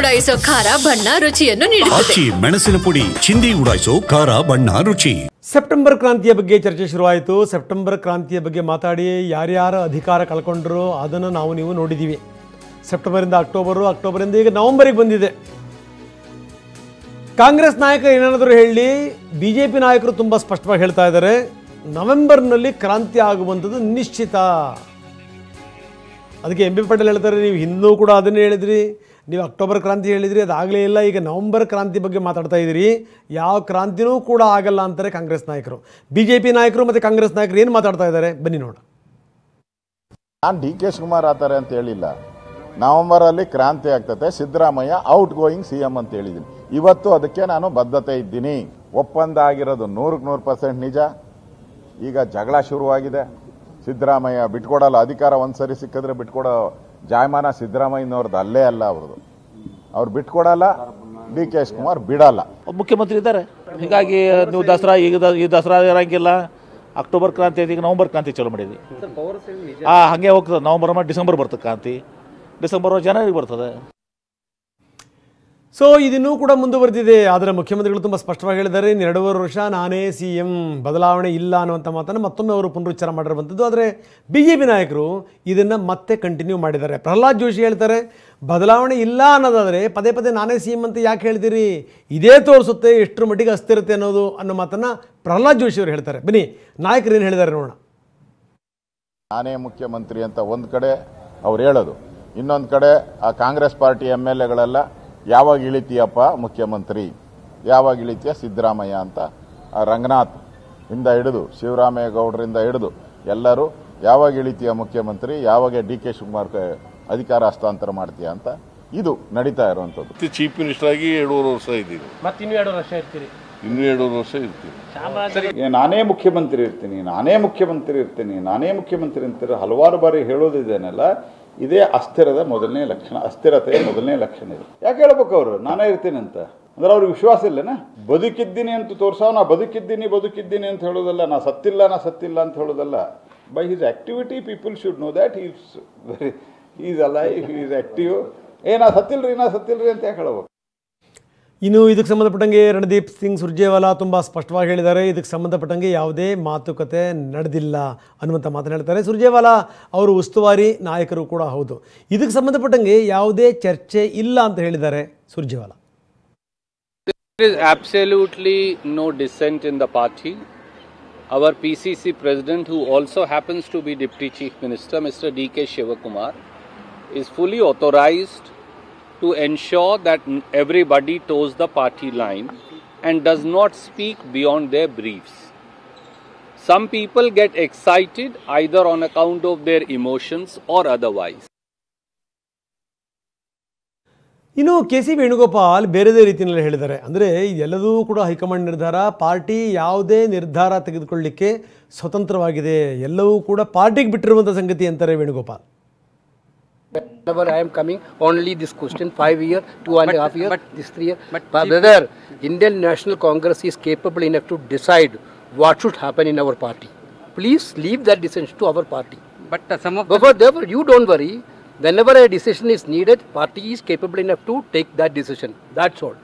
ಉಡಾಯಿಸೋ ಖಾರ ಬಣ್ಣ ರುಚಿಯನ್ನು ನೀಡುತ್ತದೆ. ಮೆಣಸಿನ ಪುಡಿ ಚಿಂದಿ ಉಡಾಯಿಸೋ ಖಾರ ಬಣ್ಣ ರುಚಿ. ಸೆಪ್ಟೆಂಬರ್ ಕ್ರಾಂತಿಯ ಬಗ್ಗೆ ಚರ್ಚೆ ಶುರುವಾಯಿತು. ಸೆಪ್ಟೆಂಬರ್ ಕ್ರಾಂತಿಯ ಬಗ್ಗೆ ಮಾತಾಡಿ ಯಾರ್ಯಾರ ಅಧಿಕಾರ ಕಳ್ಕೊಂಡ್ರು ಅದನ್ನು ನೀವು ನೋಡಿದ್ದೀವಿ. ಸೆಪ್ಟೆಂಬರಿಂದ ಅಕ್ಟೋಬರಿಂದ ಈಗ ನವೆಂಬರಿಗೆ ಬಂದಿದೆ. ಕಾಂಗ್ರೆಸ್ ನಾಯಕರು ಏನಾದರೂ ಹೇಳಿ BJP ನಾಯಕರು ತುಂಬ ಸ್ಪಷ್ಟವಾಗಿ ಹೇಳ್ತಾ ಇದ್ದಾರೆ, ನವೆಂಬರ್ನಲ್ಲಿ ಕ್ರಾಂತಿ ಆಗುವಂಥದ್ದು ನಿಶ್ಚಿತ. ಅದಕ್ಕೆ MB ಪಾಟೀಲ್ ಹೇಳ್ತಾರೆ, ನೀವು ಹಿಂದೂ ಕೂಡ ಅದನ್ನೇ ಹೇಳಿದ್ರಿ, ನೀವು ಅಕ್ಟೋಬರ್ ಕ್ರಾಂತಿ ಹೇಳಿದ್ರಿ, ಅದಾಗಲೇ ಇಲ್ಲ, ಈಗ ನವೆಂಬರ್ ಕ್ರಾಂತಿ ಬಗ್ಗೆ ಮಾತಾಡ್ತಾ ಇದ್ದೀರಿ, ಯಾವ ಕ್ರಾಂತಿನೂ ಕೂಡ ಆಗಲ್ಲ ಅಂತಾರೆ ಕಾಂಗ್ರೆಸ್ ನಾಯಕರು. BJP ನಾಯಕರು ಮತ್ತು ಕಾಂಗ್ರೆಸ್ ನಾಯಕರು ಏನು ಮಾತಾಡ್ತಾ ಇದ್ದಾರೆ ಬನ್ನಿ ನೋಡ. ನಾನು DK ಶಿವಕುಮಾರ್ ಆತಾರೆ ಅಂತ ಹೇಳಿಲ್ಲ. ನವೆಂಬರಲ್ಲಿ ಕ್ರಾಂತಿ ಆಗ್ತದೆ, ಸಿದ್ದರಾಮಯ್ಯ ಔಟ್ ಗೋಯಿಂಗ್ CM ಅಂತ ಹೇಳಿದ್ದೀನಿ. ಇವತ್ತು ಅದಕ್ಕೆ ನಾನು ಬದ್ಧತೆ ಇದ್ದೀನಿ. ಒಪ್ಪಂದ ಆಗಿರೋದು 100% ನಿಜ. ಈಗ ಜಗಳ ಶುರುವಾಗಿದೆ. ಸಿದ್ದರಾಮಯ್ಯ ಬಿಟ್ಕೊಡಲ್ಲ, ಅಧಿಕಾರ ಒಂದ್ಸರಿ ಸಿಕ್ಕಿದ್ರೆ ಬಿಟ್ಕೊಡೋ ಜಾಯಮಾನ ಸಿದ್ದರಾಮಯ್ಯನವ್ರದ್ದು ಅಲ್ಲೇ ಅಲ್ಲ, ಅವ್ರು ಬಿಟ್ಕೊಡಲ್ಲ. DK ಶಿವಕುಮಾರ್ ಬಿಡಲ್ಲ. ಮುಖ್ಯಮಂತ್ರಿ ಇದ್ದಾರೆ, ಹೀಗಾಗಿ ನೀವು ದಸರಾ ಈ ದಸರಾ ಇರಂಗಿಲ್ಲ. ಅಕ್ಟೋಬರ್ ಕ್ರಾಂತಿ ಈಗ ನವೆಂಬರ್ ಕ್ರಾಂತಿ ಚಲೋ ಮಾಡಿದ್ವಿ. ಹಾಗೆ ಹೋಗ್ತದೆ. ನವೆಂಬರ್ ಡಿಸೆಂಬರ್ ಬರ್ತದೆ ಕ್ರಾಂತಿ, ಡಿಸೆಂಬರ್ ಜನವರಿಗೆ ಬರ್ತದೆ. ಸೊ ಇದನ್ನೂ ಕೂಡ ಮುಂದುವರೆದಿದೆ. ಆದರೆ ಮುಖ್ಯಮಂತ್ರಿಗಳು ತುಂಬ ಸ್ಪಷ್ಟವಾಗಿ ಹೇಳಿದ್ದಾರೆ, ಇನ್ನು 2.5 ವರ್ಷ ನಾನೇ CM, ಬದಲಾವಣೆ ಇಲ್ಲ ಅನ್ನುವಂಥ ಮಾತನ್ನು ಮತ್ತೊಮ್ಮೆ ಅವರು ಪುನರುಚ್ಚಾರ ಮಾಡಿರುವಂಥದ್ದು. ಆದರೆ BJP ನಾಯಕರು ಇದನ್ನು ಮತ್ತೆ ಕಂಟಿನ್ಯೂ ಮಾಡಿದ್ದಾರೆ. ಪ್ರಹ್ಲಾದ್ ಜೋಶಿ ಹೇಳ್ತಾರೆ, ಬದಲಾವಣೆ ಇಲ್ಲ ಅನ್ನೋದಾದರೆ ಪದೇ ಪದೇ ನಾನೇ CM ಅಂತ ಯಾಕೆ ಹೇಳ್ತೀರಿ, ಇದೇ ತೋರಿಸುತ್ತೆ ಎಷ್ಟರ ಮಟ್ಟಿಗೆ ಅಸ್ಥಿರತೆ ಅನ್ನೋ ಮಾತನ್ನು ಪ್ರಹ್ಲಾದ್ ಜೋಶಿ ಅವರು ಹೇಳ್ತಾರೆ. ಬನ್ನಿ ನಾಯಕರು ಏನು ಹೇಳಿದ್ದಾರೆ ನೋಡೋಣ. ನಾನೇ ಮುಖ್ಯಮಂತ್ರಿ ಅಂತ ಒಂದು ಕಡೆ ಅವ್ರು ಹೇಳೋದು, ಇನ್ನೊಂದು ಕಡೆ ಆ ಕಾಂಗ್ರೆಸ್ ಪಾರ್ಟಿ MLAಗಳೆಲ್ಲ ಯಾವಾಗ ಇಳಿತೀಯಪ್ಪ ಮುಖ್ಯಮಂತ್ರಿ, ಯಾವಾಗ ಇಳಿತೀಯ ಸಿದ್ದರಾಮಯ್ಯ ಅಂತ ರಂಗನಾಥ್ ಇಂದ ಹಿಡಿದು ಶಿವರಾಮೇಗೌಡರಿಂದ ಹಿಡಿದು ಎಲ್ಲರೂ ಯಾವಾಗ ಇಳಿತೀಯ ಮುಖ್ಯಮಂತ್ರಿ, ಯಾವಾಗ DK ಶಿವಕುಮಾರ್ ಅಧಿಕಾರ ಹಸ್ತಾಂತರ ಮಾಡ್ತೀಯ ಅಂತ ಇದು ನಡೀತಾ ಇರುವಂಥದ್ದು. ಚೀಫ್ ಮಿನಿಸ್ಟರ್ ಆಗಿ 2.5 ವರ್ಷ ಇದ್ದೀವಿ, ಇನ್ನೂ 2 ವರ್ಷ ಇರ್ತೀರಿ, ಇನ್ನೂ 2.5 ವರ್ಷ ಇರ್ತೀವಿ. ನಾನೇ ಮುಖ್ಯಮಂತ್ರಿ ಇರ್ತೀನಿ, ನಾನೇ ಮುಖ್ಯಮಂತ್ರಿ ಇರ್ತೀನಿ, ನಾನೇ ಮುಖ್ಯಮಂತ್ರಿ ಅಂತೀರ ಹಲವಾರು ಬಾರಿ ಹೇಳೋದಿದೇನಲ್ಲ, ಇದೇ ಅಸ್ಥಿರತೆಯ ಮೊದಲನೇ ಲಕ್ಷಣ ಇದೆ. ಯಾಕೆ ಹೇಳ್ಬೇಕು ಅವರು ನಾನೇ ಇರ್ತೀನಿ ಅಂತ? ಅಂದ್ರೆ ಅವ್ರಿಗೆ ವಿಶ್ವಾಸ ಇಲ್ಲನಾ? ಬದುಕಿದ್ದೀನಿ ಅಂತ ತೋರ್ಸಾವ, ನಾ ಬದುಕಿದ್ದೀನಿ ಅಂತ ಹೇಳೋದಲ್ಲ, ನಾ ಸತ್ತಿಲ್ಲ ಅಂತ ಹೇಳೋದಲ್ಲ. By his activity people should know that is alive, is active. ನಾ ಸತ್ತಿಲ್ರಿ ಅಂತ ಯಾಕೆ ಹೇಳಬೇಕು? ಇನ್ನು ಇದಕ್ಕೆ ಸಂಬಂಧಪಟ್ಟಂಗೆ ರಣದೀಪ್ ಸಿಂಗ್ ಸುರ್ಜೇವಾಲಾ ತುಂಬ ಸ್ಪಷ್ಟವಾಗಿ ಹೇಳಿದ್ದಾರೆ, ಇದಕ್ಕೆ ಸಂಬಂಧಪಟ್ಟಂಗೆ ಯಾವುದೇ ಮಾತುಕತೆ ನಡೆದಿಲ್ಲ ಅನ್ನುವಂಥ ಮಾತನ್ನು ಹೇಳ್ತಾರೆ. ಸುರ್ಜೇವಾಲಾ ಅವರು ಉಸ್ತುವಾರಿ ನಾಯಕರು ಕೂಡ ಹೌದು. ಇದಕ್ಕೆ ಸಂಬಂಧಪಟ್ಟಂಗೆ ಯಾವುದೇ ಚರ್ಚೆ ಇಲ್ಲ ಅಂತ ಹೇಳಿದ್ದಾರೆ Surjewala. There is absolutely no dissent in the party. Our PCC president, who also happens to be Deputy Chief Minister, Mr. DK Shivakumar, is fully authorized to ensure that everybody toes the party line and does not speak beyond their briefs. Some people get excited either on account of their emotions or otherwise. ಇನ್ನು KC Venugopal ಬೇರೆ ರೀತಿಯಲ್ಲಿ ಹೇಳಿದ್ದಾರೆ. ಅಂದರೆ ಇದೆಲ್ಲದೂ ಕೂಡ high command ನಿರ್ಧಾರ, party ಯಾವುದೇ ನಿರ್ಧಾರ ತೆಗೆದುಕೊಳ್ಳಲಿಕ್ಕೆ ಸ್ವತಂತ್ರವಾಗಿದೆ, ಎಲ್ಲವೂ ಕೂಡ ಪಾರ್ಟಿಗೆ ಬಿಟ್ಟಿರುವಂಥ ಸಂಗತಿ ಅಂತಾರೆ Venugopal. Whenever I am coming, only this question, 5 years, 2.5 years, this 3 years. But brother, Indian National Congress is capable enough to decide what should happen in our party. Please leave that decision to our party. But some of therefore, you don't worry. Whenever a decision is needed, party is capable enough to take that decision. That's all.